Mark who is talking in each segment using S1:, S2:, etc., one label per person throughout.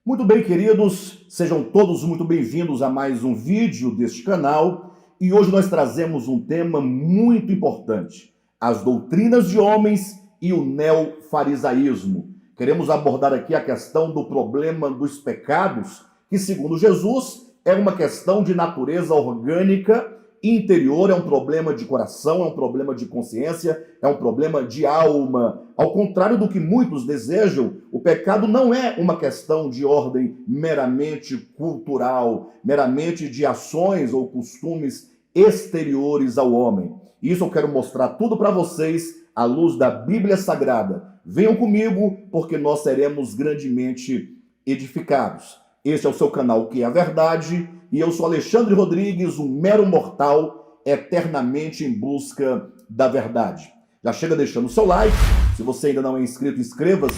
S1: Muito bem, queridos, sejam todos muito bem-vindos a mais um vídeo deste canal. E hoje nós trazemos um tema muito importante: as doutrinas de homens e o neofarisaísmo. Queremos abordar aqui a questão do problema dos pecados, que, segundo Jesus, é uma questão de natureza orgânica interior, é um problema de coração, é um problema de consciência, é um problema de alma. Ao contrário do que muitos desejam, o pecado não é uma questão de ordem meramente cultural, meramente de ações ou costumes exteriores ao homem. Isso eu quero mostrar tudo para vocês à luz da Bíblia Sagrada. Venham comigo, porque nós seremos grandemente edificados. Este é o seu canal Que é a Verdade, e eu sou Alexandre Rodrigues, um mero mortal, eternamente em busca da verdade. Já chega deixando o seu like. Se você ainda não é inscrito, inscreva-se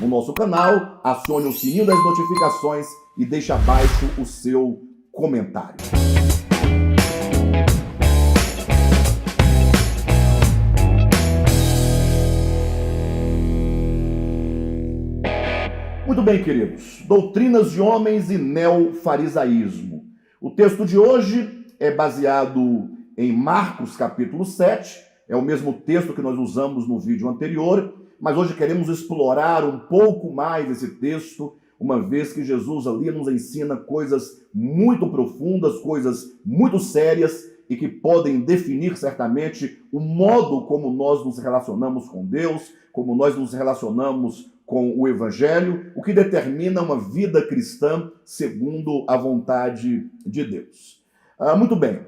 S1: no nosso canal, acione o sininho das notificações e deixe abaixo o seu comentário. Muito bem, queridos. Doutrinas de homens e neofarisaísmo. O texto de hoje é baseado em Marcos capítulo 7, é o mesmo texto que nós usamos no vídeo anterior, mas hoje queremos explorar um pouco mais esse texto, uma vez que Jesus ali nos ensina coisas muito profundas, coisas muito sérias e que podem definir certamente o modo como nós nos relacionamos com Deus, como nós nos relacionamos com o Evangelho, o que determina uma vida cristã segundo a vontade de Deus. Muito bem,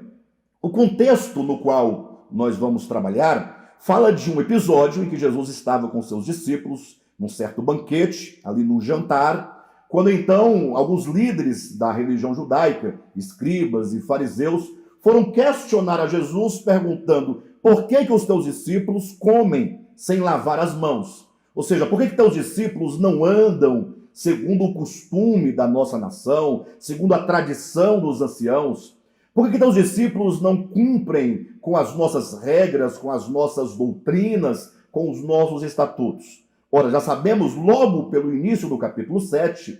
S1: o contexto no qual nós vamos trabalhar fala de um episódio em que Jesus estava com seus discípulos num certo banquete, ali num jantar, quando então alguns líderes da religião judaica, escribas e fariseus, foram questionar a Jesus perguntando por que os teus discípulos comem sem lavar as mãos? Ou seja, por que teus discípulos não andam segundo o costume da nossa nação, segundo a tradição dos anciãos? Por que teus discípulos não cumprem com as nossas regras, com as nossas doutrinas, com os nossos estatutos? Ora, já sabemos logo pelo início do capítulo 7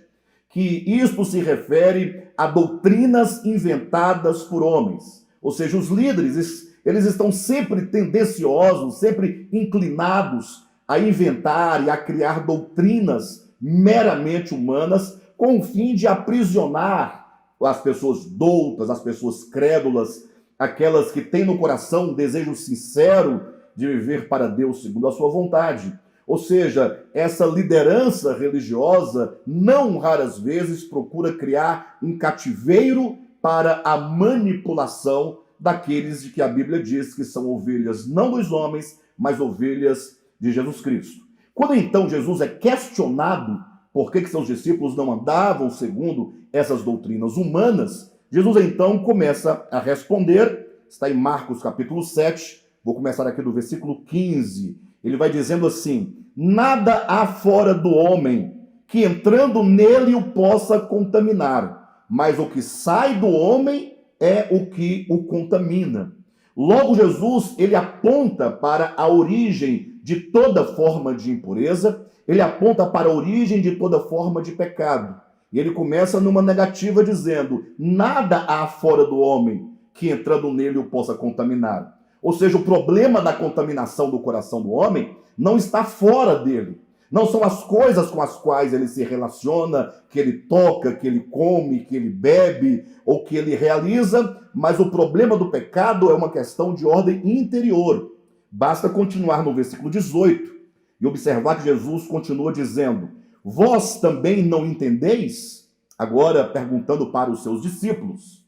S1: que isto se refere a doutrinas inventadas por homens. Ou seja, os líderes, eles estão sempre tendenciosos, sempre inclinados a inventar e a criar doutrinas meramente humanas com o fim de aprisionar as pessoas doutas, as pessoas crédulas, aquelas que têm no coração um desejo sincero de viver para Deus segundo a sua vontade. Ou seja, essa liderança religiosa não raras vezes procura criar um cativeiro para a manipulação daqueles de que a Bíblia diz que são ovelhas não dos homens, mas ovelhas de Jesus Cristo. Quando então Jesus é questionado por que seus discípulos não andavam segundo essas doutrinas humanas, Jesus então começa a responder, está em Marcos capítulo 7, vou começar aqui do versículo 15, ele vai dizendo assim: nada há fora do homem que entrando nele o possa contaminar, mas o que sai do homem é o que o contamina. Logo Jesus, ele aponta para a origem de toda forma de impureza, ele aponta para a origem de toda forma de pecado. E ele começa numa negativa dizendo: nada há fora do homem que entrando nele o possa contaminar. Ou seja, o problema da contaminação do coração do homem não está fora dele. Não são as coisas com as quais ele se relaciona, que ele toca, que ele come, que ele bebe ou que ele realiza, mas o problema do pecado é uma questão de ordem interior. Basta continuar no versículo 18 e observar que Jesus continua dizendo: vós também não entendeis? Agora perguntando para os seus discípulos.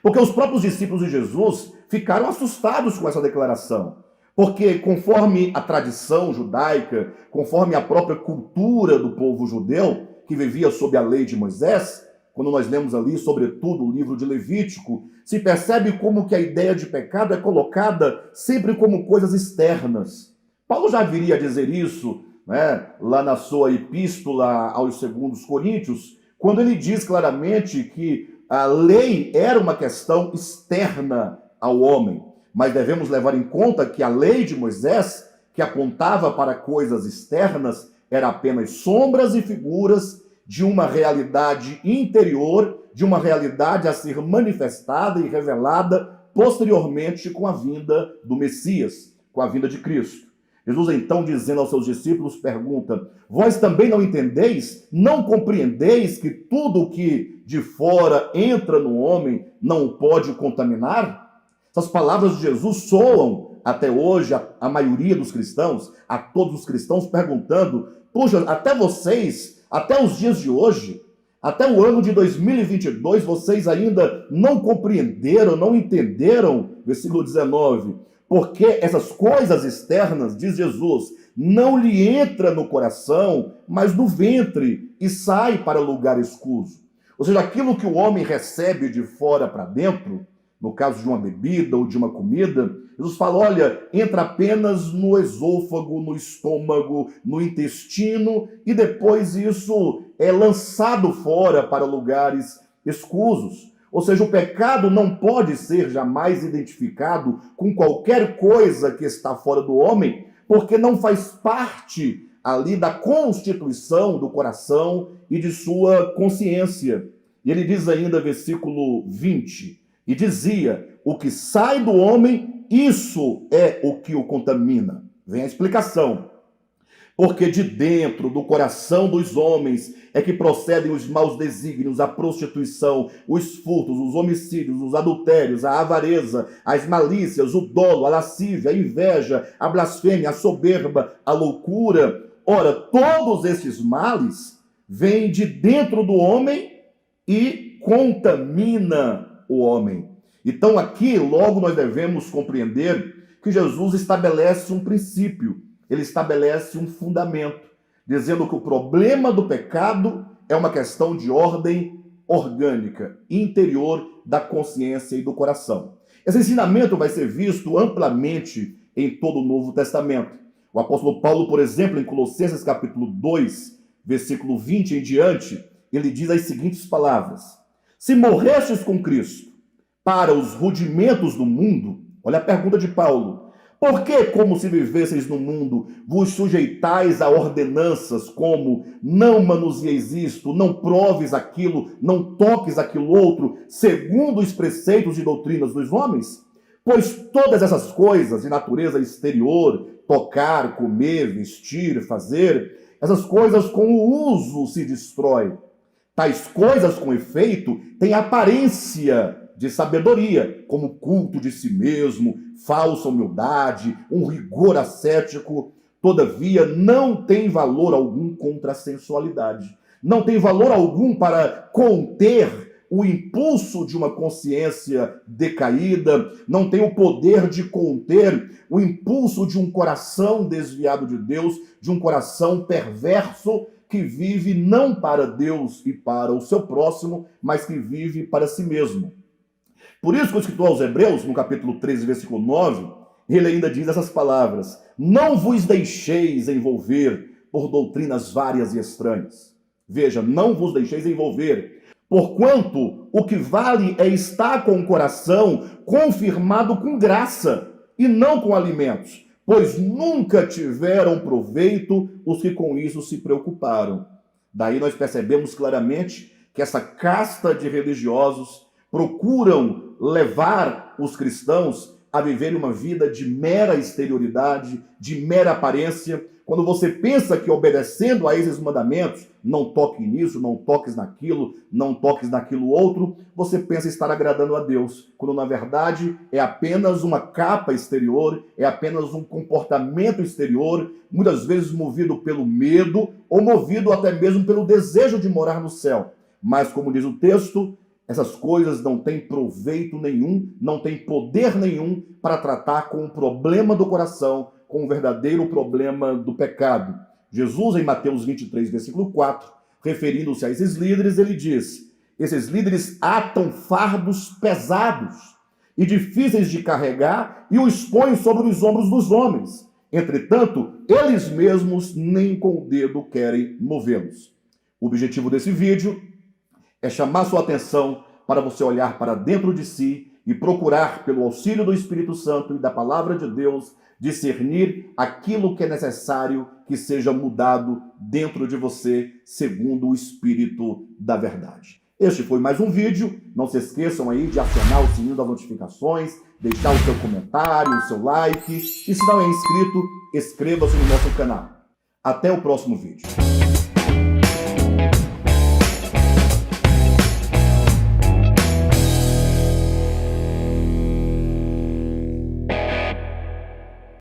S1: Porque os próprios discípulos de Jesus ficaram assustados com essa declaração. Porque conforme a tradição judaica, conforme a própria cultura do povo judeu, que vivia sob a lei de Moisés, quando nós lemos ali, sobretudo, o livro de Levítico, se percebe como que a ideia de pecado é colocada sempre como coisas externas. Paulo já viria a dizer isso, né, lá na sua epístola aos 2 Coríntios, quando ele diz claramente que a lei era uma questão externa ao homem. Mas devemos levar em conta que a lei de Moisés, que apontava para coisas externas, era apenas sombras e figuras de uma realidade interior, de uma realidade a ser manifestada e revelada posteriormente com a vinda do Messias, com a vinda de Cristo. Jesus, então, dizendo aos seus discípulos, pergunta: vós também não entendeis? Não compreendeis que tudo o que de fora entra no homem não o pode contaminar? Essas palavras de Jesus soam até hoje a maioria dos cristãos, a todos os cristãos, perguntando: puxa, até vocês, até os dias de hoje, até o ano de 2022, vocês ainda não compreenderam, não entenderam? Versículo 19. Porque essas coisas externas, diz Jesus, não lhe entra no coração, mas no ventre, e sai para lugar escuso. Ou seja, aquilo que o homem recebe de fora para dentro, no caso de uma bebida ou de uma comida, Jesus fala, olha, entra apenas no esôfago, no estômago, no intestino, e depois isso é lançado fora para lugares escusos. Ou seja, o pecado não pode ser jamais identificado com qualquer coisa que está fora do homem, porque não faz parte ali da constituição do coração e de sua consciência. E ele diz ainda, versículo 20, e dizia, o que sai do homem, isso é o que o contamina. Vem a explicação. Porque de dentro do coração dos homens é que procedem os maus desígnios, a prostituição, os furtos, os homicídios, os adultérios, a avareza, as malícias, o dolo, a lascívia, a inveja, a blasfêmia, a soberba, a loucura. Ora, todos esses males vêm de dentro do homem e contamina o homem. Então aqui logo nós devemos compreender que Jesus estabelece um princípio. Ele estabelece um fundamento, dizendo que o problema do pecado é uma questão de ordem orgânica, interior da consciência e do coração. Esse ensinamento vai ser visto amplamente em todo o Novo Testamento. O apóstolo Paulo, por exemplo, em Colossenses capítulo 2, versículo 20 em diante, ele diz as seguintes palavras: se morrestes com Cristo para os rudimentos do mundo, olha a pergunta de Paulo, por que, como se vivesseis no mundo, vos sujeitais a ordenanças como não manuseis isto, não proves aquilo, não toques aquilo outro, segundo os preceitos e doutrinas dos homens? Pois todas essas coisas de natureza exterior, tocar, comer, vestir, fazer, essas coisas com o uso se destrói. Tais coisas, com efeito, têm aparência de sabedoria, como culto de si mesmo, falsa humildade, um rigor ascético, todavia não tem valor algum contra a sensualidade. Não tem valor algum para conter o impulso de uma consciência decaída, não tem o poder de conter o impulso de um coração desviado de Deus, de um coração perverso que vive não para Deus e para o seu próximo, mas que vive para si mesmo. Por isso que o escritor aos Hebreus, no capítulo 13, versículo 9, ele ainda diz essas palavras: não vos deixeis envolver por doutrinas várias e estranhas. Veja, não vos deixeis envolver, porquanto o que vale é estar com o coração confirmado com graça e não com alimentos, pois nunca tiveram proveito os que com isso se preocuparam. Daí nós percebemos claramente que essa casta de religiosos procuram levar os cristãos a viver uma vida de mera exterioridade, de mera aparência. Quando você pensa que obedecendo a esses mandamentos, não toque nisso, não toques naquilo, não toques naquilo outro, você pensa estar agradando a Deus, quando na verdade é apenas uma capa exterior, é apenas um comportamento exterior, muitas vezes movido pelo medo ou movido até mesmo pelo desejo de morar no céu. Mas como diz o texto, essas coisas não têm proveito nenhum, não têm poder nenhum para tratar com o problema do coração, com o verdadeiro problema do pecado. Jesus, em Mateus 23, versículo 4, referindo-se a esses líderes, ele diz: esses líderes atam fardos pesados e difíceis de carregar e os põem sobre os ombros dos homens. Entretanto, eles mesmos nem com o dedo querem movê-los. O objetivo desse vídeo é chamar sua atenção para você olhar para dentro de si e procurar, pelo auxílio do Espírito Santo e da Palavra de Deus, discernir aquilo que é necessário que seja mudado dentro de você, segundo o Espírito da verdade. Este foi mais um vídeo. Não se esqueçam aí de acionar o sininho das notificações, deixar o seu comentário, o seu like. E se não é inscrito, inscreva-se no nosso canal. Até o próximo vídeo.